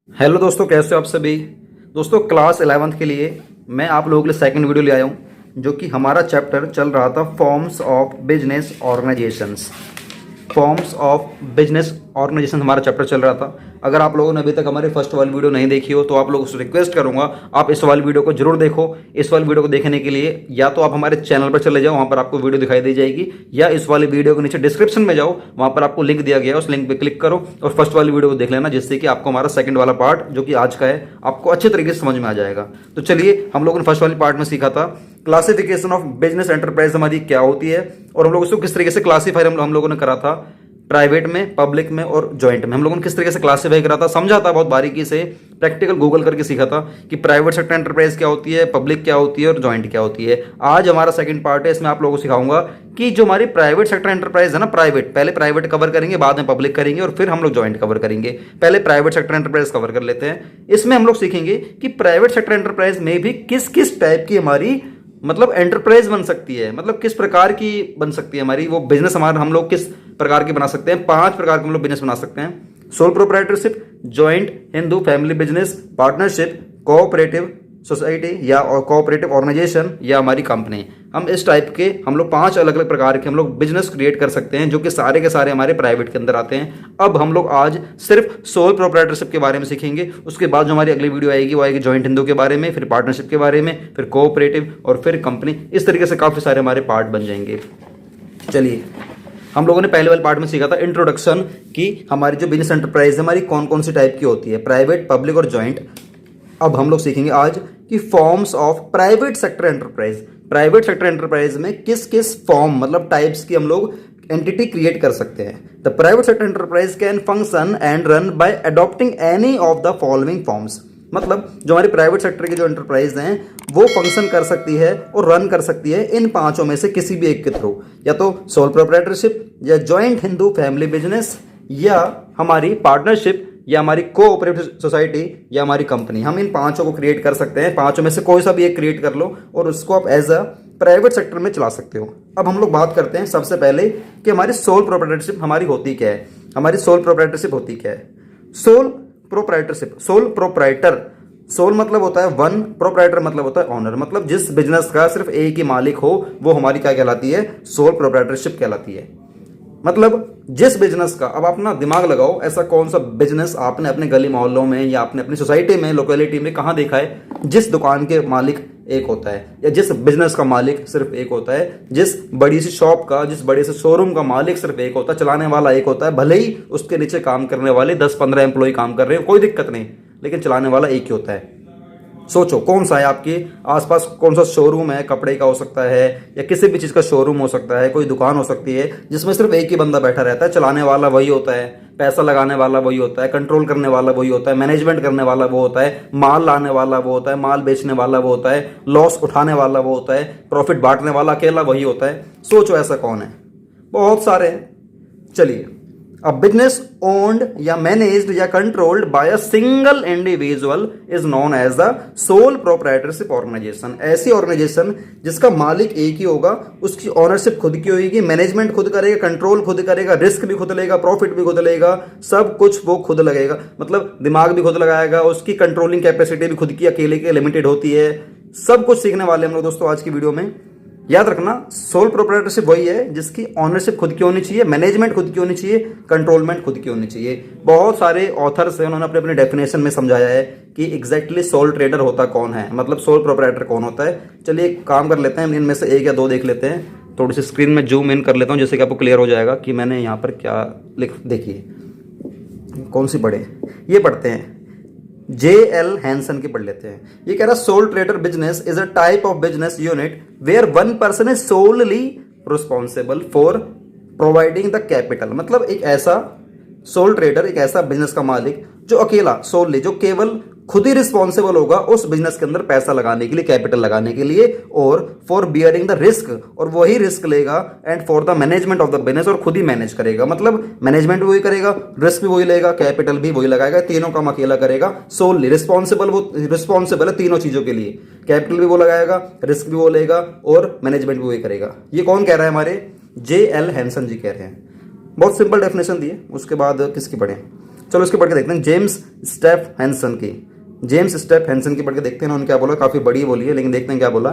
Hello दोस्तों, कैसे हो आप सभी। दोस्तों क्लास 11th के लिए मैं आप लोगों के लिए सेकंड वीडियो ले आया हूँ, जो कि हमारा चैप्टर चल रहा था forms of business organisations. Forms of business organisation हमारा चैप्टर चल रहा था। अगर आप लोगों ने अभी तक हमारी फर्स्ट वाली वीडियो नहीं देखी हो तो आप लोगों से रिक्वेस्ट करूंगा आप इस वाली वीडियो को जरूर देखो। इस वाली वीडियो को देखने के लिए या तो आप हमारे चैनल पर चले जाओ, वहां पर आपको वीडियो दिखाई दी जाएगी, या इस वाली वीडियो के नीचे डिस्क्रिप्शन में जाओ, वहां पर आपको लिंक दिया गया है, उस लिंक पर क्लिक करो और फर्स्ट वाली वीडियो को देख लेना, जिससे कि आपको हमारा सेकंड वाला पार्ट जो कि आज का है आपको अच्छे तरीके से समझ में आ जाएगा। तो चलिए, हम लोगों ने फर्स्ट वाली पार्ट में सीखा था क्लासिफिकेशन ऑफ बिजनेस एंटरप्राइज हमारी क्या होती है, और हम लोग इसको किस तरीके से क्लासीफाई हम लोगों ने करा था प्राइवेट में, पब्लिक में और जॉइंट में। हम लोगों ने किस तरीके से क्लासीफाई करा था, समझा था बहुत बारीकी से, प्रैक्टिकल गूगल करके सीखा था कि प्राइवेट सेक्टर एंटरप्राइज क्या होती है, पब्लिक क्या होती है और जॉइंट क्या होती है। आज हमारा सेकंड पार्ट है, इसमें आप लोगों को सिखाऊंगा कि जो हमारी प्राइवेट सेक्टर एंटरप्राइज है ना, प्राइवेट, पहले प्राइवेट कवर करेंगे, बाद में पब्लिक करेंगे और फिर हम लोग जॉइंट कवर करेंगे। पहले प्राइवेट सेक्टर एंटरप्राइज कवर कर लेते हैं। इसमें हम लोग सीखेंगे कि प्राइवेट सेक्टर एंटरप्राइज में भी किस किस टाइप की हमारी मतलब एंटरप्राइज बन सकती है, मतलब किस प्रकार की बन सकती है हमारी वो बिजनेस, हमारे हम लोग किस प्रकार के बना सकते हैं। 5 प्रकार के हम लोग बिजनेस बना सकते हैं: sole proprietorship, joint, Hindu family business, partnership, cooperative society या कोऑपरेटिव ऑर्गेनाइजेशन या हमारी कंपनी। हम इस टाइप के हम लोग 5 अलग अलग प्रकार के हम लोग बिजनेस क्रिएट कर सकते हैं, जो कि सारे के सारे हमारे प्राइवेट के अंदर आते हैं। अब हम लोग आज सिर्फ सोल प्रोप्राइटरशिप के बारे में सीखेंगे। उसके बाद जो हमारी अगली वीडियो आएगी वो आएगी जॉइंट हिंदू के बारे में, फिर पार्टनरशिप के बारे में, फिर कोऑपरेटिव और फिर कंपनी। इस तरीके से काफ़ी सारे हमारे पार्ट बन जाएंगे। चलिए, हम लोगों ने पहले वाले पार्ट में सीखा था इंट्रोडक्शन कि हमारी जो बिजनेस एंटरप्राइज है हमारी कौन कौन सी टाइप की होती है, प्राइवेट, पब्लिक और जॉइंट। अब हम लोग सीखेंगे आज कि forms of private sector enterprise. Private sector enterprise में किस किस फॉर्म मतलब टाइप्स की हम लोग एंटिटी क्रिएट कर सकते हैं। The private sector enterprise can function and run by adopting any of the following forms. मतलब जो हमारी प्राइवेट सेक्टर की जो एंटरप्राइज हैं वो फंक्शन कर सकती है और रन कर सकती है इन 5 में से किसी भी एक के थ्रू, या तो सोल प्रोप्राइटरशिप या जॉइंट हिंदू फैमिली बिजनेस या हमारी पार्टनरशिप या हमारी कोऑपरेटिव सोसाइटी या हमारी कंपनी। हम इन 5 को क्रिएट कर सकते हैं। 5 में से कोई सा भी एक क्रिएट कर लो और उसको आप एज अ प्राइवेट सेक्टर में चला सकते हो। अब हम लोग बात करते हैं सबसे पहले कि हमारी सोल प्रोप्राइटरशिप हमारी होती क्या है। हमारी सोल प्रोप्राइटरशिप होती क्या है? Sole proprietorship, sole proprietor, sole मतलब होता है वन, प्रोप्राइटर मतलब होता है ऑनर। मतलब जिस बिजनेस का सिर्फ एक ही मालिक हो वो हमारी क्या कहलाती है? सोल प्रोप्राइटरशिप कहलाती है। मतलब जिस बिजनेस का, अब आप ना दिमाग लगाओ, ऐसा कौन सा बिजनेस आपने अपने गली मोहल्लों में या आपने अपनी सोसाइटी में, लोकेलिटी में कहाँ देखा है जिस दुकान के मालिक एक होता है, या जिस बिजनेस का मालिक सिर्फ एक होता है, जिस बड़ी सी शॉप का, जिस बड़े से शोरूम का मालिक सिर्फ एक होता है, चलाने वाला एक होता है। भले ही उसके नीचे काम करने वाले 10-15 एम्प्लॉय काम कर रहे हो, कोई दिक्कत नहीं, लेकिन चलाने वाला एक ही होता है। सोचो कौन सा है आपके आसपास, कौन सा शोरूम है, कपड़े का हो सकता है या किसी भी चीज़ का शोरूम हो सकता है, कोई दुकान हो सकती है जिसमें सिर्फ एक ही बंदा बैठा रहता है, चलाने वाला वही होता है, पैसा लगाने वाला वही होता है, कंट्रोल करने वाला वही होता है, मैनेजमेंट करने वाला वो होता है, माल लाने वाला वो होता है, माल बेचने वाला वो होता है, लॉस उठाने वाला वो होता है, प्रॉफिट बांटने वाला अकेला वही होता है। सोचो ऐसा कौन है? बहुत सारे हैं। चलिए, A business owned या managed या controlled by a single individual is known as the sole proprietorship organization। ऐसी ऑर्गेनाइजेशन जिसका मालिक एक ही होगा, उसकी ओनरशिप खुद की होगी, मैनेजमेंट खुद करेगा, कंट्रोल खुद करेगा, रिस्क भी खुद लेगा, प्रॉफिट भी खुद लेगा, सब कुछ वो खुद लगेगा। मतलब दिमाग भी खुद लगाएगा, उसकी कंट्रोलिंग कैपेसिटी भी खुद की अकेले की लिमिटेड होती है। सब कुछ सीखने वाले हम लोग दोस्तों आज की वीडियो में। याद रखना, सोल प्रोप्राइटरशिप वही है जिसकी ऑनरशिप खुद की होनी चाहिए, मैनेजमेंट खुद की होनी चाहिए, कंट्रोलमेंट खुद की होनी चाहिए। बहुत सारे ऑथर्स हैं, उन्होंने अपने अपने डेफिनेशन में समझाया है कि एग्जैक्टली सोल ट्रेडर होता कौन है, मतलब सोल प्रोप्राइटर कौन होता है। चलिए एक काम कर लेते हैं, इनमें से 1 या 2 देख लेते हैं। थोड़ी सी स्क्रीन में जूम इन कर लेता हूँ जिससे कि आपको क्लियर हो जाएगा कि मैंने यहाँ पर क्या लिख, देखिए कौन सी पढ़े, ये पढ़ते हैं, J.L. हैंसन की पढ़ लेते हैं। ये कह रहा है sole trader business is a type of business unit where one person is solely responsible for providing the capital. मतलब एक ऐसा सोल ट्रेडर, एक ऐसा बिजनेस का मालिक जो अकेला, सोलली, जो केवल खुद ही रिस्पॉन्सिबल होगा उस बिजनेस के अंदर पैसा लगाने के लिए, कैपिटल लगाने के लिए, और फॉर बियरिंग द रिस्क, और वही रिस्क लेगा, and for the management of the business, और खुद ही मैनेज करेगा। मतलब मैनेजमेंट भी वही करेगा, रिस्क भी वही लेगा, कैपिटल भी वही लगाएगा, तीनों काम अकेला करेगा। सोलली रिस्पॉन्सिबल, वो रिस्पॉन्सिबल है तीनों चीजों के लिए, कैपिटल भी वो लगाएगा, रिस्क भी वो लेगा और मैनेजमेंट भी वही करेगा। ये कौन कह रहा है? हमारे J.L. हैंसन जी कह रहे हैं। बहुत सिंपल डेफिनेशन दी है। उसके बाद किसकी पढ़ें? चलो इसके पढ़ के देखते हैं जेम्स स्टेफ हैंसन की। जेम्स स्टेफ हैंसन की पढ़ के देखते हैं उन्होंने क्या बोला, काफ़ी बड़ी बोली है लेकिन देखते हैं क्या बोला।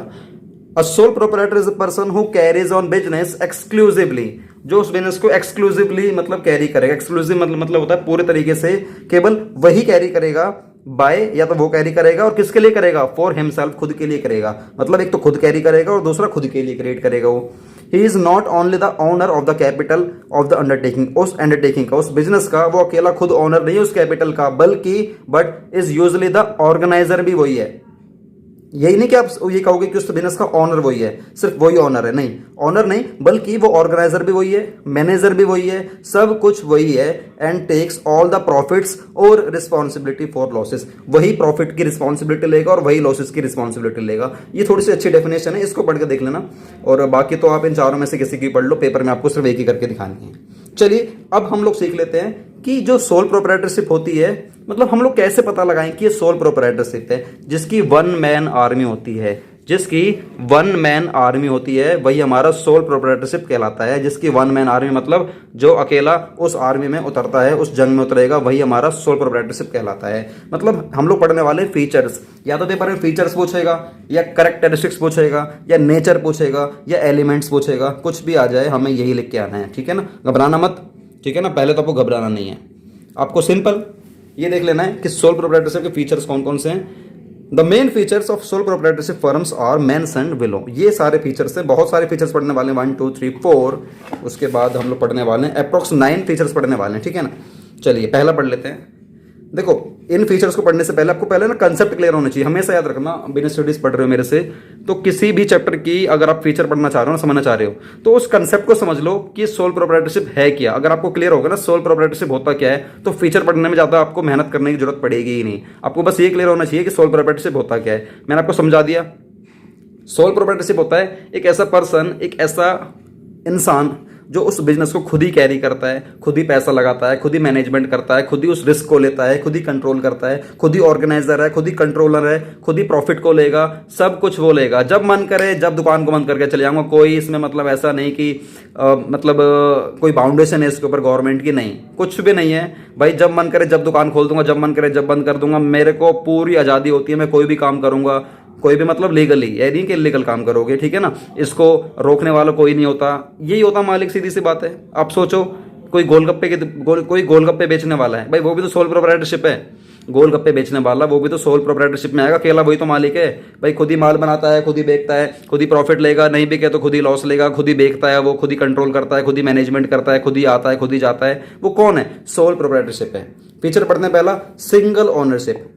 A sole proprietor is a person who carries on business exclusively, जो उस बिजनेस को एक्सक्लूसिवली मतलब कैरी करेगा। एक्सक्लूसिव मतलब होता है पूरे तरीके से केवल वही कैरी करेगा, बाय या तो वो कैरी करेगा और किसके लिए करेगा, फॉर हिमसेल्फ, खुद के लिए करेगा। मतलब एक तो खुद कैरी करेगा और दूसरा खुद के लिए क्रिएट करेगा वो। He is not only the owner of the capital of the undertaking, उस अंडरटेकिंग का, उस बिजनेस का वो अकेला खुद ओनर नहीं है उस कैपिटल का, बल्कि but is usually the organiser भी वही है। यही नहीं कि आप ये कहोगे कि उस बिजनेस का ओनर वही है, सिर्फ वही ओनर है, नहीं, ओनर नहीं, बल्कि वो ऑर्गेनाइजर भी वही है, मैनेजर भी वही है, सब कुछ वही है। And takes all the profits और रिस्पॉन्सिबिलिटी फॉर लॉसेस, वही प्रॉफिट की रिस्पॉन्सिबिलिटी लेगा और वही लॉसेस की रिस्पॉन्सिबिलिटी लेगा। ये थोड़ी सी अच्छी डेफिनेशन है, इसको पढ़ के देख लेना। और बाकी तो आप इन चारों में से किसी की पढ़ लो, पेपर में आपको सिर्फ एक ही करके दिखानी है। चलिए अब हम लोग सीख लेते हैं कि जो सोल प्रोप्राइटरशिप होती है, मतलब हम लोग कैसे पता लगाएं कि ये सोल प्रोप्राइटरशिप है। जिसकी वन मैन आर्मी होती है, जिसकी वन मैन आर्मी होती है वही हमारा सोल प्रोप्राइटरशिप कहलाता है। जिसकी वन मैन आर्मी मतलब जो अकेला उस आर्मी में उतरता है, उस जंग में उतरेगा, वही हमारा सोल प्रोप्राइटरशिप कहलाता है। मतलब हम लोग पढ़ने वाले फीचर्स, या तो पेपर में फीचर्स पूछेगा या करेक्टरिस्टिक्स पूछेगा या नेचर पूछेगा या एलिमेंट्स पूछेगा, कुछ भी आ जाए हमें यही लिख के आना है, ठीक है ना, घबराना मत, ठीक है ना। पहले तो आपको घबराना नहीं है, आपको सिंपल ये देख लेना है कि सोल प्रोप्राइटरशिप के फीचर्स कौन कौन से हैं। The main features of sole proprietorship firms are mentioned below. ये सारे फीचर्स हैं, बहुत सारे फीचर्स पढ़ने वाले हैं, 1 2 3 4, उसके बाद हम लोग पढ़ने वाले हैं अप्रोक्स 9 फीचर्स पढ़ने वाले हैं, ठीक है ना। चलिए पहला पढ़ लेते हैं। देखो इन फीचर्स को पढ़ने से पहले आपको पहले ना कंसेप्ट क्लियर होना चाहिए। हमेशा याद रखना, बिजनेस स्टडीज पढ़ रहे हो मेरे से, तो किसी भी चैप्टर की अगर आप फीचर पढ़ना चाह रहे हो ना, समझना चाह रहे हो, तो उस कंसेप्ट को समझ लो कि सोल प्रोप्राइटरशिप है क्या। अगर आपको क्लियर होगा ना सोल प्रोप्राइटरशिप होता क्या है, तो फीचर पढ़ने में ज़्यादा आपको मेहनत करने की जरूरत पड़ेगी ही नहीं। आपको बस ये क्लियर होना चाहिए कि सोल प्रोप्राइटरशिप होता क्या है। मैंने आपको समझा दिया। सोल प्रोप्राइटरशिप होता है एक ऐसा पर्सन, एक ऐसा इंसान जो उस बिजनेस को खुद ही कैरी करता है, खुद ही पैसा लगाता है, खुद ही मैनेजमेंट करता है, खुद ही उस रिस्क को लेता है, खुद ही कंट्रोल करता है, खुद ही ऑर्गेनाइजर है, खुद ही कंट्रोलर है, खुद ही प्रॉफिट को लेगा, सब कुछ वो लेगा। जब मन करे जब दुकान को बंद करके चले जाऊंगा, कोई इसमें मतलब ऐसा नहीं कि कोई बाउंडेशन है इसके ऊपर गवर्नमेंट की, नहीं, कुछ भी नहीं है भाई। जब मन करे जब दुकान खोल दूंगा, जब मन करे जब बंद कर दूंगा, मेरे को पूरी आज़ादी होती है, मैं कोई भी काम करूंगा, कोई भी मतलब लीगली, ये नहीं कि इलीगल काम करोगे, ठीक है ना। इसको रोकने वाला कोई नहीं होता, यही होता मालिक, सीधी सी बात है। आप सोचो कोई कोई गोलगप्पे बेचने वाला है भाई, वो भी तो सोल प्रोप्राइटरशिप है। गोलगप्पे बेचने वाला वो भी तो सोल प्रोप्राइटरशिप में आएगा, अकेला वही तो मालिक है भाई। खुद ही माल बनाता है, खुद ही बेचता है, खुद ही प्रॉफिट लेगा, नहीं बिके तो खुद ही लॉस लेगा, खुद ही बेचता है, वो खुद ही कंट्रोल करता है, खुद ही मैनेजमेंट करता है, खुद ही आता है, खुद ही जाता है। वो कौन है? सोल प्रोप्राइटरशिप है। फीचर पढ़ने पहला सिंगल ओनरशिप।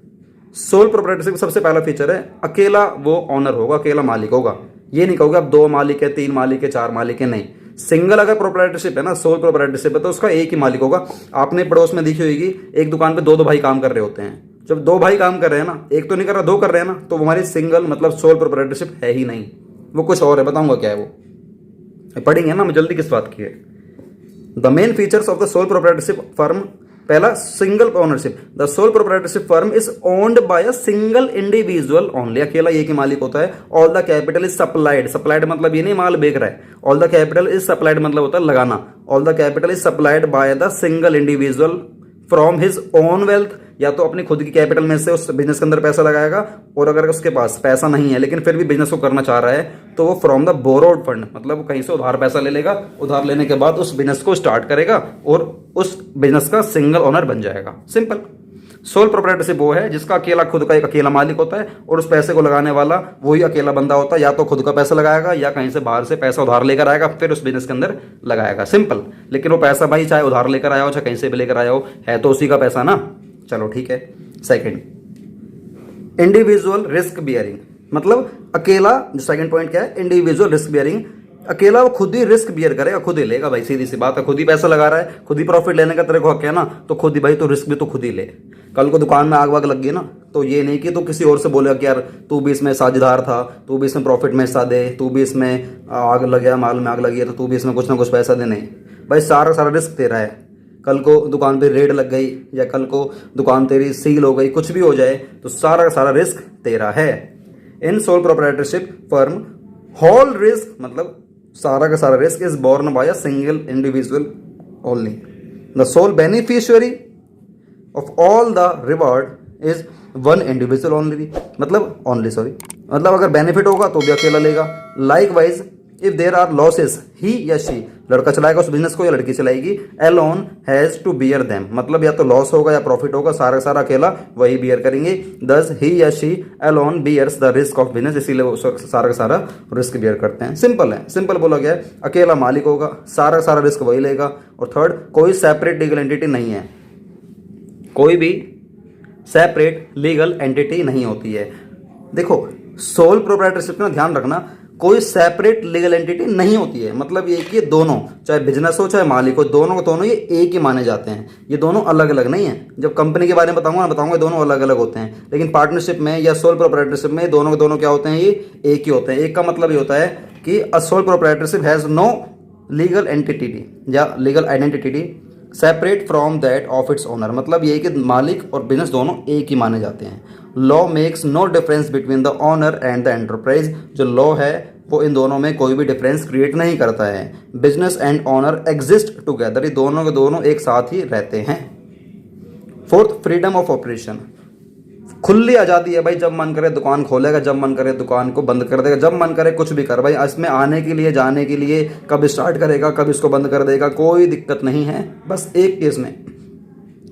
सोल प्रोप्राइटरशिप सबसे पहला फीचर है अकेला वो ऑनर होगा, अकेला मालिक होगा। ये नहीं कहोगे आप 2 मालिक है, 3 मालिक है, 4 मालिक है, नहीं। सिंगल अगर प्रोप्राइटरशिप है ना, सोल प्रोप्राइटरशिप है, तो उसका एक ही मालिक होगा। आपने पड़ोस में देखी होगी एक दुकान पे 2 भाई काम कर रहे होते हैं। जब 2 भाई काम कर रहे हैं ना, एक तो नहीं कर रहा, 2 कर रहे हैं ना, तो हमारी सिंगल मतलब सोल प्रोप्राइटरशिप है ही नहीं, वो कुछ और है। बताऊंगा क्या है वो, पढ़ेंगे ना, मैं जल्दी किस बात की है। The main features of the sole proprietorship firm, पहला single ownership. The sole proprietorship firm is owned by a single individual only, अकेला एक ही मालिक होता है। All the capital is supplied, supplied मतलब ये नहीं माल बेच रहा है, all the capital is supplied मतलब होता है लगाना। All the capital is supplied by the single individual from his own wealth, या तो अपनी खुद की कैपिटल में से उस बिजनेस के अंदर पैसा लगाएगा, और अगर उसके पास पैसा नहीं है लेकिन फिर भी बिजनेस को करना चाह रहा है, तो वो फ्रॉम द बोरोड फंड, मतलब वो कहीं से उधार पैसा ले लेगा, उधार लेने के बाद उस बिजनेस को स्टार्ट करेगा और उस बिजनेस का सिंगल ओनर बन जाएगा। सिंपल। सोल प्रोप्राइटरशिप वो है जिसका अकेला खुद का एक अकेला मालिक होता है और उस पैसे को लगाने वाला वही अकेला बंदा होता है, या तो खुद का पैसा लगाएगा या कहीं से बाहर से पैसा उधार लेकर आएगा, फिर उस बिजनेस के अंदर लगाएगा। सिंपल। लेकिन वो पैसा भाई चाहे उधार लेकर आया हो चाहे कहीं से भी लेकर आया हो, है तो उसी का पैसा ना। चलो ठीक है। सेकंड, इंडिविजुअल रिस्क बियरिंग, मतलब अकेला, जो सेकंड पॉइंट क्या है, इंडिविजुअल रिस्क बियरिंग, अकेला वो खुद ही रिस्क बियर करेगा, खुद ही लेगा भाई, सीधी सी बात है। खुद ही पैसा लगा रहा है, खुद ही प्रॉफिट लेने का तेरे को हक है ना, तो खुद ही भाई तो रिस्क भी तो खुद ही ले। कल को दुकान में आग वाग लग गई ना, तो ये नहीं कि तू किसी और से बोलेगा कि यार तू भी इसमें साझेदार था, तू भी इसमें प्रॉफिट में हिस्सा दे, तू भी इसमें आग लग गया, माल में आग लगी है तो तू भी इसमें कुछ ना कुछ पैसा दे। नहीं भाई, सारा सारा रिस्क तेरा है। कल को दुकान पे रेड लग गई या कल को दुकान तेरी सील हो गई, कुछ भी हो जाए तो सारा सारा रिस्क तेरा है। In sole proprietorship firm whole risk, मतलब सारा का सारा risk is borne by a single individual only. The sole beneficiary, of all the reward is one individual only, मतलब ओनली सॉरी, मतलब अगर बेनिफिट होगा तो भी अकेला लेगा। Likewise if there are losses he या शी, लड़का चलाएगा उस बिजनेस को या लड़की चलाएगी, alone has to bear them, मतलब या तो लॉस होगा या प्रॉफिट होगा, सारा सारा अकेला वही बियर करेंगे। दस ही या she alone bears the risk of business, इसीलिए वो सारा का सारा रिस्क बियर करते हैं। सिंपल है, सिंपल बोला गया है, अकेला मालिक होगा, सारा सारा रिस्क वही लेगा। और थर्ड, कोई सेपरेट लीगल एंटिटी नहीं है, कोई भी सेपरेट लीगल एंटिटी नहीं होती है। देखो सोल प्रोप्राइटरशिप में ध्यान रखना, कोई सेपरेट लीगल एंटिटी नहीं होती है, मतलब ये कि दोनों, चाहे बिजनेस हो चाहे मालिक हो, दोनों को दोनों ये एक ही माने जाते हैं, ये दोनों अलग अलग नहीं है। जब कंपनी के बारे में बताऊंगा दोनों अलग अलग होते हैं, लेकिन पार्टनरशिप में या सोल प्रोप्राइटरशिप में दोनों के दोनों क्या होते हैं, ये एक ही होते हैं। एक का मतलब ये होता है कि a sole proprietorship has no legal entity या legal identity separate from that of its owner, मतलब ये कि मालिक और बिजनेस दोनों एक ही माने जाते हैं। Law makes no difference between the owner and the enterprise, जो लॉ है वो इन दोनों में कोई भी डिफरेंस क्रिएट नहीं करता है। Business and owner exist together, ये दोनों के दोनों एक साथ ही रहते हैं। फोर्थ, फ्रीडम ऑफ ऑपरेशन, खुली आज़ादी है भाई, जब मन करे दुकान खोलेगा, जब मन करे दुकान को बंद कर देगा, जब मन करे कुछ भी कर भाई, इसमें आने के लिए जाने के लिए कब स्टार्ट करेगा कब इसको बंद कर देगा, कोई दिक्कत नहीं है। बस एक केस में,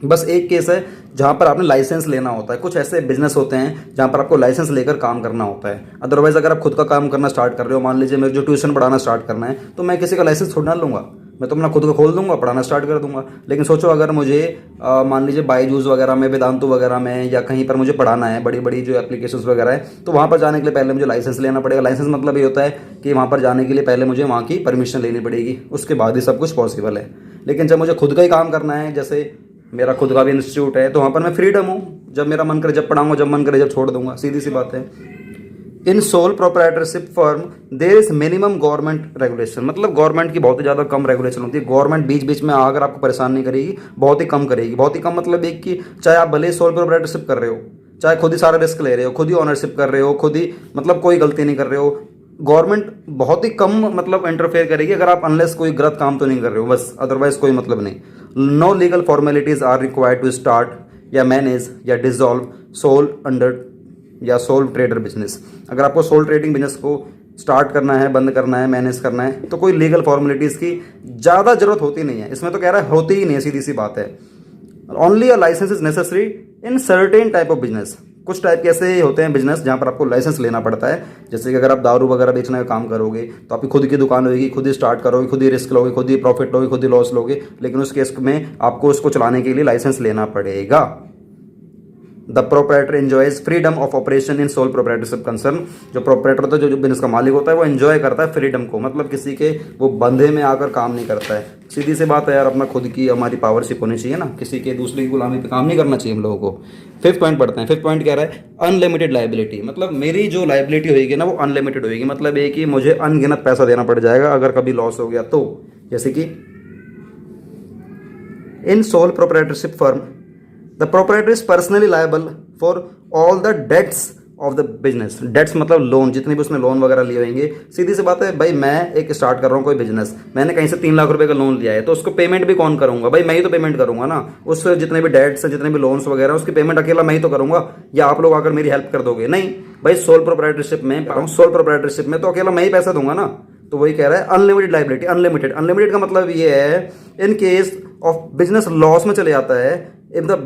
बस एक केस है जहाँ पर आपने लाइसेंस लेना होता है। कुछ ऐसे बिजनेस होते हैं जहाँ पर आपको लाइसेंस लेकर काम करना होता है, अदरवाइज अगर आप खुद का काम करना स्टार्ट कर रहे हो, मान लीजिए मेरे जो ट्यूशन पढ़ाना स्टार्ट करना है, तो मैं किसी का लाइसेंस थोड़ा ना लूँगा, मैं तो अपना खुद को खोल दूंगा, पढ़ाना स्टार्ट कर दूंगा। लेकिन सोचो अगर मुझे मान लीजिए बायजूस वगैरह में, वेदांतु वगैरह में या कहीं पर मुझे पढ़ाना है, बड़ी बड़ी जो एप्लीकेशंस वगैरह है, तो वहाँ पर जाने के लिए पहले मुझे लाइसेंस लेना पड़ेगा। लाइसेंस मतलब ये होता है कि वहाँ पर जाने के लिए पहले मुझे वहाँ की परमिशन लेनी पड़ेगी, उसके बाद ही सब कुछ पॉसिबल है। लेकिन जब मुझे खुद का ही काम करना है, जैसे मेरा खुद का भी इंस्टीट्यूट है, तो वहाँ पर मैं फ्रीडम हूँ, जब मेरा मन करे जब पढ़ाऊंगा, जब मन करे जब छोड़ दूंगा, सीधी सी बात है। In sole proprietorship firm there is minimum government regulation, मतलब गवर्नमेंट की बहुत ही ज़्यादा कम रेगुलेशन होती है। गवर्नमेंट बीच बीच में आकर आपको परेशान नहीं करेगी, बहुत ही कम करेगी। बहुत ही कम मतलब एक कि चाहे आप भले सोल प्रोप्राइटरशिप कर रहे हो, चाहे खुद ही सारा रिस्क ले रहे हो, खुद ही ऑनरशिप कर रहे हो, खुद ही मतलब कोई गलती नहीं कर रहे हो, गवर्नमेंट बहुत ही कम मतलब इंटरफेयर करेगी, अगर आप अनलेस कोई गलत काम तो नहीं कर रहे हो, बस अदरवाइज कोई मतलब नहीं। No legal formalities are required to start या मैनेज या डिसॉल्व सोल अंडर या सोल ट्रेडर बिजनेस। अगर आपको सोल ट्रेडिंग बिजनेस को स्टार्ट करना है, बंद करना है, मैनेज करना है, तो कोई लीगल फॉर्मेलिटीज़ की ज़्यादा जरूरत होती नहीं है। इसमें तो कह रहा है होती ही नहीं है, सीधी सी बात है। Only a licence is necessary in certain type of business. कुछ टाइप के ऐसे होते हैं बिजनेस जहाँ पर आपको लाइसेंस लेना पड़ता है, जैसे कि अगर आप दारू वगैरह बेचने का काम करोगे तो आपकी खुद की दुकान होगी, खुद ही स्टार्ट करोगे, खुद ही रिस्क लोगे, खुद ही प्रॉफिट लोगे, खुद ही लॉस लोगे, लेकिन उस केस में आपको उसको चलाने के लिए लाइसेंस लेना पड़ेगा। The proprietor enjoys freedom of operation in sole proprietorship concern, जो प्रोप्राइटर होता है, जो बिजनेस का मालिक होता है, वो एंजॉय करता है फ्रीडम को, मतलब किसी के वो बंधे में आकर काम नहीं करता है। सीधी सी बात है यार, अपना खुद की हमारी पावरशिप होनी चाहिए ना, किसी के दूसरे की गुलामी पे काम नहीं करना चाहिए हम लोगों को। फिफ्थ पॉइंट पढ़ते हैं। फिफ्थ पॉइंट कह रहा है अनलिमिटेड लाइबिलिटी, मतलब मेरी जो लाइबिलिटी होगी ना वो अनलिमिटेड होगी, मतलब ये कि मुझे अनगिनत पैसा देना पड़ जाएगा अगर कभी लॉस हो गया तो। जैसे कि in sole proprietorship firm the proprietor is personally liable for all the debts of the business. Debts मतलब लोन, जितने भी उसने लोन वगैरह लिए होंगे। सीधी सी बात है भाई, मैं एक स्टार्ट कर रहा हूँ कोई बिजनेस, मैंने कहीं से 3 लाख रुपए का लोन लिया है, तो उसको पेमेंट भी कौन करूंगा भाई, मैं ही तो पेमेंट करूंगा ना। उस जितने भी डेट्स है, जितने भी लोन्स वगैरह, उसकी पेमेंट अकेला मैं ही तो करूंगा, या आप लोग आकर मेरी हेल्प कर दोगे? नहीं भाई, सोल प्रोप्राइटरशिप में तो अकेला मैं ही पैसा दूंगा ना। तो वही कह रहा है अनलिमिटेड लाइबिलिटी। अनलिमिटेड, अनलिमिटेड का मतलब ये है in case of business loss में चले जाता है, if the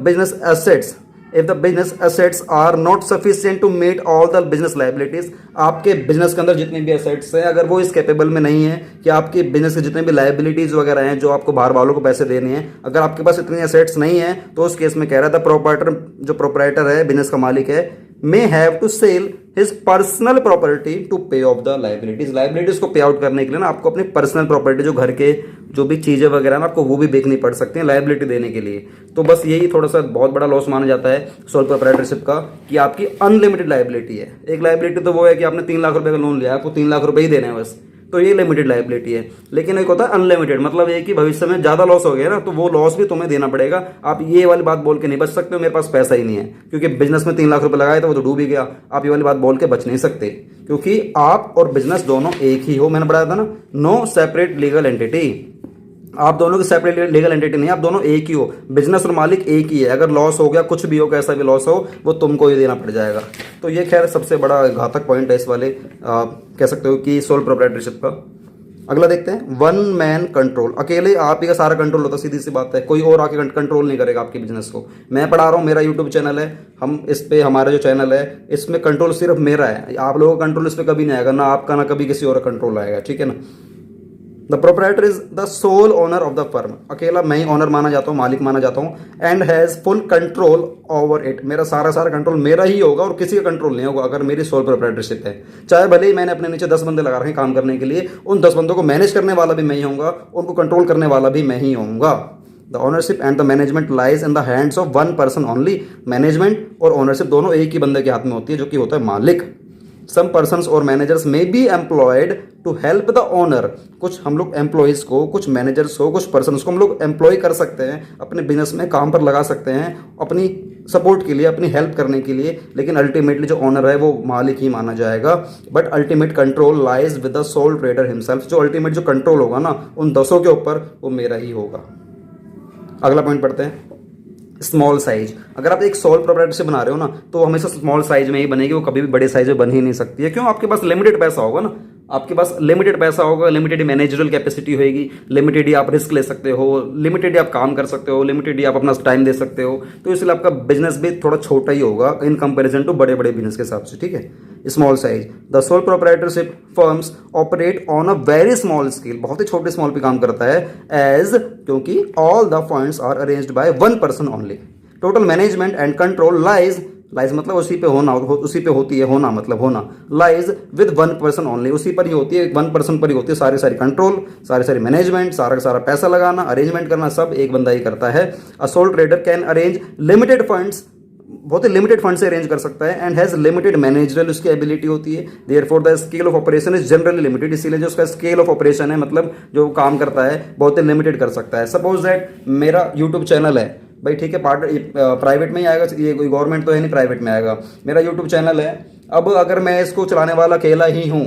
business assets are not sufficient to meet all the business liabilities. आपके बिजनेस के अंदर जितने भी एसेट्स हैं, अगर वो इस कैपेबल में नहीं है कि आपके बिजनेस के जितने भी लाइबिलिटीज वगैरह हैं जो आपको बाहर वालों को पैसे देने हैं, अगर आपके पास इतनी एसेट्स नहीं है, तो उस केस में कह रहा था प्रोप्राइटर, जो प्रोप्राइटर है, बिजनेस का मालिक है, may have to sell his personal property to pay off the liabilities. Liabilities को पे आउट करने के लिए ना आपको अपनी पर्सनल प्रॉपर्टी, जो घर के जो भी चीजें वगैरह ना, आपको वो भी बेचनी पड़ सकती हैं लाइबिलिटी देने के लिए। तो बस यही थोड़ा सा बहुत बड़ा लॉस माना जाता है सोल प्रोप्राइटरशिप का, कि आपकी अनलिमिटेड लाइबिलिटी है। एक लाइबिलिटी तो वो है कि आपने 3 लाख रुपए का लोन लिया, आपको 3 लाख रुपए ही देने हैं बस, तो ये लिमिटेड लाइबिलिटी है। लेकिन एक होता है अनलिमिटेड, मतलब ये कि भविष्य में ज्यादा लॉस हो गया ना, तो वो लॉस भी तुम्हें देना पड़ेगा। आप ये वाली बात बोल के नहीं बच सकते हो मेरे पास पैसा ही नहीं है, क्योंकि बिजनेस में 3 लाख रुपए लगाए तो वो तो डूब ही गया। आप ये वाली बात बोल के बच नहीं सकते, क्योंकि आप और बिजनेस दोनों एक ही हो। मैंने बताया था ना, नो सेपरेट लीगल एंटिटी। आप दोनों की सेपरेट लीगल एंटिटी नहीं है, आप दोनों एक ही हो, बिजनेस और मालिक एक ही है। अगर लॉस हो गया, कुछ भी हो, कैसा भी लॉस हो, वो तुमको ही देना पड़ जाएगा। तो ये खैर सबसे बड़ा घातक पॉइंट है इस वाले कह सकते हो कि सोल प्रोप्राइटरशिप का। अगला देखते हैं, वन मैन कंट्रोल। अकेले आप ही का सारा कंट्रोल होता है, सीधी सी बात है, कोई और आके कंट्रोल नहीं करेगा आपके बिजनेस को। मैं पढ़ा रहा हूँ, मेरा यूट्यूब चैनल है, हम इस पे हमारा जो चैनल है इसमें कंट्रोल सिर्फ मेरा है, आप लोगों का कंट्रोल इस पर कभी नहीं आएगा, ना आपका ना कभी किसी और का कंट्रोल आएगा, ठीक है ना। The proprietor is the sole owner of the firm. अकेला मैं ही ओनर माना जाता हूँ, मालिक माना जाता हूँ। And has full control over it. मेरा सारा कंट्रोल मेरा ही होगा और किसी का कंट्रोल नहीं होगा अगर मेरी सोल प्रोप्राइटरशिप है। चाहे भले ही मैंने अपने नीचे 10 बंदे लगा रखे हैं काम करने के लिए, उन 10 बंदों को मैनेज करने वाला भी मैं ही होऊंगा, उनको कंट्रोल करने वाला भी मैं ही होऊंगा। The ownership and the management lies in the hands of one person only. Management और ओनरशिप दोनों एक ही बंदे के हाथ में होती है, जो कि होता है मालिक। सम पर्सन्स और managers may be employed to help the owner. कुछ हम लोग एम्प्लॉयज को, कुछ मैनेजर्स को, कुछ पर्सन्स को हम लोग एम्प्लॉय कर सकते हैं, अपने बिजनेस में काम पर लगा सकते हैं अपनी सपोर्ट के लिए, अपनी हेल्प करने के लिए। लेकिन अल्टीमेटली जो ओनर है वो मालिक ही माना जाएगा। But ultimate control lies with the soul trader himself. जो अल्टीमेट जो कंट्रोल होगा ना उन 10 के ऊपर, वो मेरा ही होगा। अगला पॉइंट पढ़ते हैं, स्मॉल साइज। अगर आप एक सोल प्रोप्राइटरशिप बना रहे हो ना, तो वो हमेशा स्मॉल साइज में ही बनेगी, वो कभी भी बड़े साइज में बन ही नहीं सकती है। क्यों? आपके पास लिमिटेड पैसा होगा ना, आपके पास लिमिटेड पैसा होगा, लिमिटेड मैनेजरल कैपेसिटी होगी, लिमिटेड ही आप रिस्क ले सकते हो, लिमिटेड ही आप काम कर सकते हो, लिमिटेड ही आप अपना टाइम दे सकते हो। तो इसलिए आपका बिजनेस भी थोड़ा छोटा ही होगा इन कंपैरिजन टू बड़े बड़े बिजनेस के हिसाब से, ठीक है। Small size. The sole proprietorship firms operate on a very small scale. बहुत ही छोटे स्मॉल पे काम करता है, एज क्योंकि all the funds are arranged by one person only. Total management and control lies मतलब उसी पे होना, उसी पे होती है, होना मतलब होना, lies with one person only. उसी पर ही होती है, वन पर्सन पर ही होती है सारी कंट्रोल, सारी मैनेजमेंट, सारा पैसा लगाना, अरेंजमेंट करना, सब एक बंदा ही करता है। A soul trader can arrange limited funds, बहुत ही लिमिटेड फंड से अरेंज कर सकता है। एंड हैज लिमिटेड मैनेजरल उसकी एबिलिटी होती है। Therefore the scale of operation is generally limited. इसीलिए जो उसका स्केल ऑफ ऑपरेशन है, मतलब जो काम करता है, बहुत ही लिमिटेड कर सकता है। सपोज दैट मेरा यूट्यूब चैनल है भाई, ठीक है, प्राइवेट में ही आएगा, ये कोई गवर्नमेंट तो है नहीं, प्राइवेट में आएगा। मेरा यूट्यूब चैनल है, अब अगर मैं इसको चलाने वाला अकेला ही हूँ,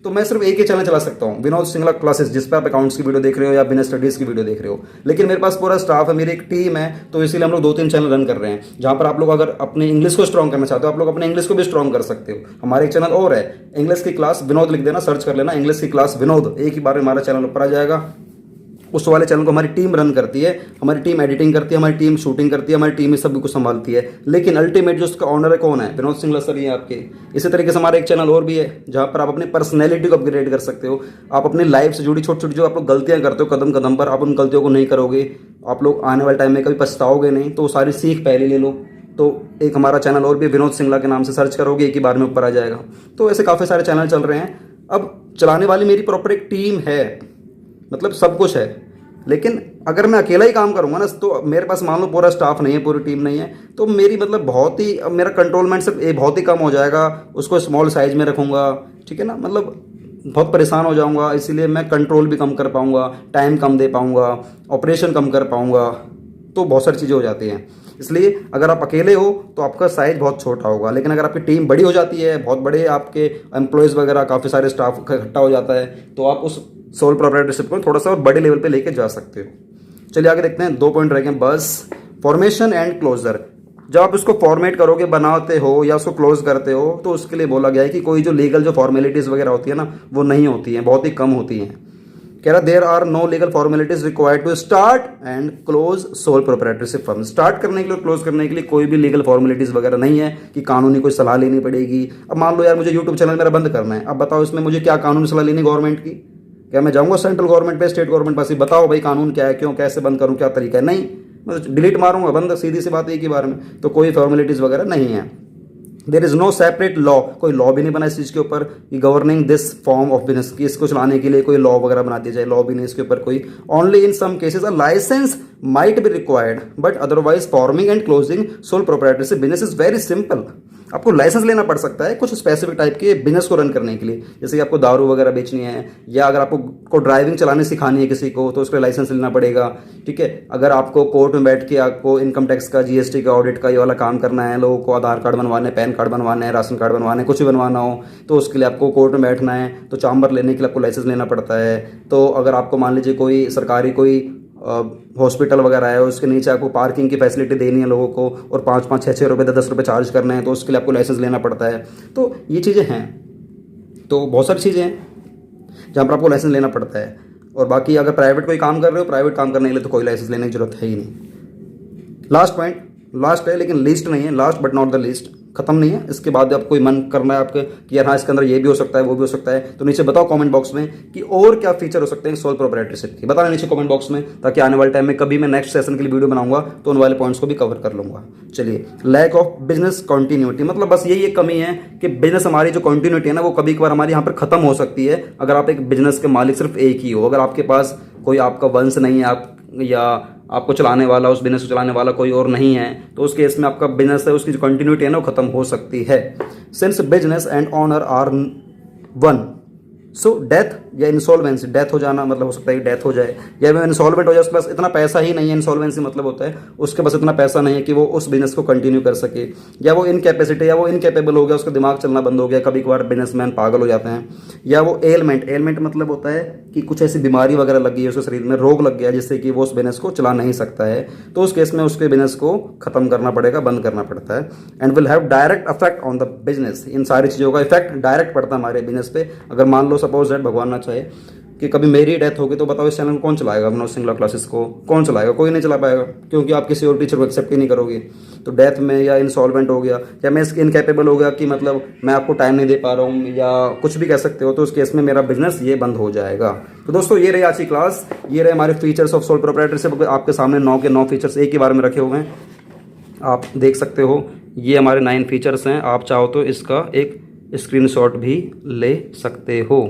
तो मैं सिर्फ एक ही चैनल चला सकता हूँ, विनोद सिंगला क्लासेस, जिस पे आप अकाउंट्स की वीडियो देख रहे हो या बिजनेस स्टडीज की वीडियो देख रहे हो। लेकिन मेरे पास पूरा स्टाफ है, मेरी एक टीम है, तो इसीलिए हम लोग 2-3 चैनल रन कर रहे हैं, जहाँ पर आप लोग अगर अपने इंग्लिश को स्ट्रॉन्ग करना चाहते हो, आप लोग अपने इंग्लिश को भी स्ट्रॉन्ग कर सकते हो। हमारे एक चैनल और है, इंग्लिश की क्लास विनोद लिख देना, सर्च कर लेना, इंग्लिश की क्लास विनोद, एक ही बार में हमारा चैनल ऊपर आ जाएगा। उस वाले चैनल को हमारी टीम रन करती है, हमारी टीम एडिटिंग करती है, हमारी टीम शूटिंग करती है, हमारी टीम सब कुछ संभालती है। लेकिन अल्टीमेट जो उसका ऑनर है कौन है? विनोद सिंगला सर ही है आपके। इसी तरीके से हमारा एक चैनल और भी है, जहाँ पर आप अपनी पर्सनैलिटी को अपग्रेड कर सकते हो। आप अपनी लाइफ से जुड़ी छोटी छोटी जो आप लोग गलतियाँ करते हो कदम कदम पर, आप उन गलतियों को नहीं करोगे, आप लोग आने वाले टाइम में कभी पछताओगे नहीं। तो सारी सीख पहले ले लो। तो एक हमारा चैनल और भी विनोद सिंगला के नाम से सर्च करोगे, एक ही बार में ऊपर आ जाएगा। तो ऐसे काफ़ी सारे चैनल चल रहे हैं। अब चलाने वाली मेरी प्रॉपर एक टीम है, मतलब सब कुछ है। लेकिन अगर मैं अकेला ही काम करूंगा ना, तो मेरे पास मान लो पूरा स्टाफ नहीं है, पूरी टीम नहीं है, तो मेरी मतलब बहुत ही, मेरा कंट्रोलमेंट सिर्फ बहुत ही कम हो जाएगा। उसको स्मॉल साइज में रखूंगा, ठीक है ना, मतलब बहुत परेशान हो जाऊंगा। इसीलिए मैं कंट्रोल भी कम कर पाऊंगा, टाइम कम दे पाऊंगा, ऑपरेशन कम कर पाऊंगा, तो बहुत सारी चीज़ें हो जाती हैं। इसलिए अगर आप अकेले हो तो आपका साइज बहुत छोटा होगा। लेकिन अगर आपकी टीम बड़ी हो जाती है, बहुत बड़े आपके एम्प्लॉयज़ वगैरह, काफ़ी सारे स्टाफ इकट्ठा हो जाता है, तो आप उस सोल प्रोप्राइटरशिप को थोड़ा सा और बड़े लेवल पे लेके जा सकते हो। चलिए आगे देखते हैं, 2 पॉइंट रह गए बस। Formation and closure. जब आप उसको फॉर्मेट करोगे, बनाते हो या उसको क्लोज करते हो, तो उसके लिए बोला गया है कि कोई जो लीगल जो फॉर्मेलिटीज़ वगैरह होती है ना, वो नहीं होती हैं, बहुत ही कम होती हैं। कह रहा there are no legal formalities required to start and close sole proprietorship firm. Start करने के लिए और क्लोज करने के लिए कोई भी लीगल फॉर्मेलिटीज वगैरह नहीं है कि कानूनी कोई सलाह लेनी पड़ेगी। अब मान लो यार मुझे यूट्यूब चैनल मेरा बंद करना है, अब बताओ इसमें मुझे क्या कानूनी सलाह लेनी गवर्नमेंट की? क्या मैं जाऊँगा सेंट्रल गवर्नमेंट पे, स्टेट गवर्नमेंट पास, बताओ भाई कानून क्या है, क्यों, कैसे बंद करूँ, क्या तरीका है? नहीं, मैं डिलीट मारूंगा, बंद, सीधी सी बात एक ही बार में। तो कोई फॉर्मेलिटीज़ वगैरह नहीं है। There is no separate law, कोई लॉ भी नहीं बना इस चीज़ के ऊपर कि governing this form of business, की इसको चलाने के लिए कोई लॉ वगैरह बना दिया जाए, लॉ भी नहीं इसके ऊपर कोई। Only in some cases a license might be required, but otherwise forming and closing sole proprietorship business is very simple. आपको लाइसेंस लेना पड़ सकता है कुछ स्पेसिफिक टाइप के बिजनेस को रन करने के लिए, जैसे कि आपको दारू वगैरह बेचनी है, या अगर आपको ड्राइविंग चलाने सिखानी है किसी को तो उसके लिए लाइसेंस लेना पड़ेगा। ठीक है, अगर आपको कोर्ट में बैठ के आपको इनकम टैक्स का, जीएसटी का, ऑडिट का ये वाला काम करना है, लोगों को आधार कार्ड बनवाने, पैन कार्ड बनवाने हैं, राशन कार्ड बनवाने, कुछ भी बनवाना हो तो उसके लिए आपको कोर्ट में बैठना है तो चांबर लेने के लिए आपको लाइसेंस लेना पड़ता है। तो अगर आपको मान लीजिए कोई सरकारी कोई हॉस्पिटल वगैरह है, उसके नीचे आपको पार्किंग की फैसिलिटी देनी है लोगों को और 5-5, 6-6 रुपये, 10-10 रुपये चार्ज करने हैं तो उसके लिए आपको लाइसेंस लेना पड़ता है। तो ये चीज़ें हैं, तो बहुत सारी चीज़ें हैं जहाँ पर आपको लाइसेंस लेना पड़ता है। और बाकी अगर प्राइवेट कोई काम कर रहे हो, प्राइवेट काम करने के लिए तो कोई लाइसेंस लेने की जरूरत है ही नहीं। लास्ट पॉइंट, लास्ट है लेकिन लीस्ट नहीं है, last but not the least, खत्म नहीं है। इसके बाद आप कोई मन करना है आपके कि यार हाँ इसके अंदर ये भी हो सकता है वो भी हो सकता है, तो नीचे बताओ कमेंट बॉक्स में कि और क्या फीचर हो सकते हैं सोल प्रोप्राइटरशिप के, बताना नीचे कमेंट बॉक्स में, ताकि आने वाले टाइम में कभी मैं नेक्स्ट सेशन के लिए वीडियो बनाऊंगा तो उन वाले पॉइंट्स को भी कवर कर लूंगा। चलिए, लैक ऑफ बिजनेस कंटिन्यूटी, मतलब बस यही एक कमी है कि बिजनेस हमारी जो कंटिन्यूटी है ना वो कभी कभार हमारी यहाँ पर खत्म हो सकती है अगर आप एक बिजनेस के मालिक सिर्फ एक ही हो। अगर आपके पास कोई आपका वंश नहीं है, आप या आपको चलाने वाला, उस बिजनेस को चलाने वाला कोई और नहीं है, तो उस केस में आपका बिजनेस है उसकी जो कंटिन्यूटी है ना वो खत्म हो सकती है। Since business and owner are one, so death या इंसॉल्वेंसी, डेथ हो जाना मतलब हो सकता है कि डेथ हो जाए, या वो इंसॉल्वेंट हो जाए, उसके पास इतना पैसा ही नहीं है, इंसॉल्वेंसी मतलब होता है उसके पास इतना पैसा नहीं है कि वो उस बिजनेस को कंटिन्यू कर सके, या वो इनकैपेसिटी, या वो इनकेपेबल हो गया, उसका दिमाग चलना बंद हो गया, कभी कभार बिजनेसमैन पागल हो जाते हैं, या वो एलमेंट, एलमेंट मतलब होता है कि कुछ ऐसी बीमारी वगैरह लगी है उसके शरीर में, रोग लग गया जिससे कि वो उस बिजनेस को चला नहीं सकता है, तो उस केस में उसके बिजनेस को खत्म करना पड़ेगा, बंद करना पड़ता है। And will have direct affect on the business, इन सारी चीज़ों का इफेक्ट डायरेक्ट पड़ता है हमारे बिजनेस पे। अगर मान लो सपोज दैट भगवान ना चाहे कि कभी मेरी डेथ होगी तो बताओ इस चैनल को कौन चलाएगा, मनोज सिंगला क्लासेस को कौन चलाएगा? कोई नहीं चला पाएगा, क्योंकि आप किसी और टीचर को एक्सेप्ट ही नहीं करोगे। तो डेथ में या इंसॉल्वेंट हो गया या मैं इनकैपेबल हो गया कि मतलब मैं आपको टाइम नहीं दे पा रहा हूँ या कुछ भी कह सकते हो, तो उस केस में मेरा बिजनेस ये बंद हो जाएगा। तो दोस्तों ये रही आज की क्लास, ये रहे हमारे फीचर्स ऑफ सोल प्रोप्राइटरशिप। आपके सामने 9 के 9 फीचर्स एक ही बार में रखे हुए हैं, आप देख सकते हो। ये हमारे 9 फीचर्स हैं, आप चाहो तो इसका एक स्क्रीनशॉट भी ले सकते हो।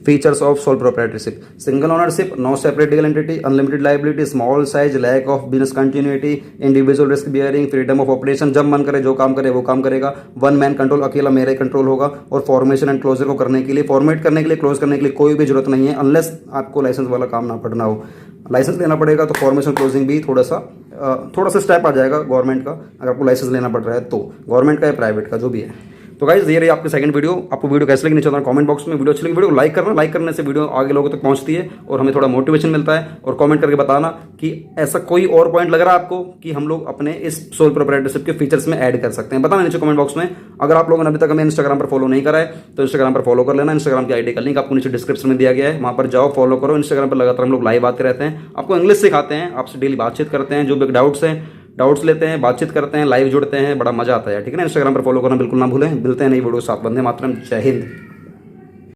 Features of sole proprietorship: single ownership, no separate legal entity, unlimited liability, small size, lack of business continuity, individual risk bearing, freedom of operation, जब मन करे जो काम करे वो काम करेगा, वन मैन कंट्रोल, अकेला मेरा कंट्रोल होगा, और फॉर्मेशन एंड क्लोजर को करने के लिए, फॉर्मेट करने के लिए, क्लोज करने के लिए कोई भी जरूरत नहीं है अनलेस आपको लाइसेंस वाला काम ना पड़ना हो। लाइसेंस लेना पड़ेगा तो फॉर्मेशन क्लोजिंग भी थोड़ा सा स्टेप आ जाएगा गवर्नमेंट का, अगर आपको लाइसेंस लेना पड़ रहा है तो, गवर्नमेंट का या प्राइवेट का जो भी है। तो गाइस ये रही आपकी सेकंड वीडियो। आपको वीडियो कैसे लगी नीचे कमेंट बॉक्स में, वीडियो अच्छी लगी वीडियो को लाइक करना, लाइक करने से वीडियो आगे लोगों तक पहुंचती है और हमें थोड़ा मोटिवेशन मिलता है। और कमेंट करके बताना कि ऐसा कोई और पॉइंट लग रहा है आपको कि हम लोग अपने इस सोल प्रोप्राइटरशिप के फीचर्स में ऐड कर सकते हैं, बताना नीचे कमेंट बॉक्स में। अगर आप लोगों ने अभी तक हमें इंस्टाग्राम पर फॉलो नहीं करा है तो इंस्टाग्राम पर फॉलो कर लेना, इंस्टाग्राम की आईडी का लिंक आपको नीचे डिस्क्रिप्शन में दिया गया है, वहां पर जाओ फॉलो करो। इंस्टाग्राम पर लगातार हम लोग लाइव आते रहते हैं, आपको इंग्लिश सिखाते हैं, आपसे डेली बातचीत करते हैं, जो भी डाउट्स लेते हैं, बातचीत करते हैं, लाइव जुड़ते हैं, बड़ा मजा आता है, ठीक है ना। इंस्टाग्राम पर फॉलो करना बिल्कुल ना भूलें। मिलते हैं नई वीडियो साथ, वंदे मातरम, जय हिंद।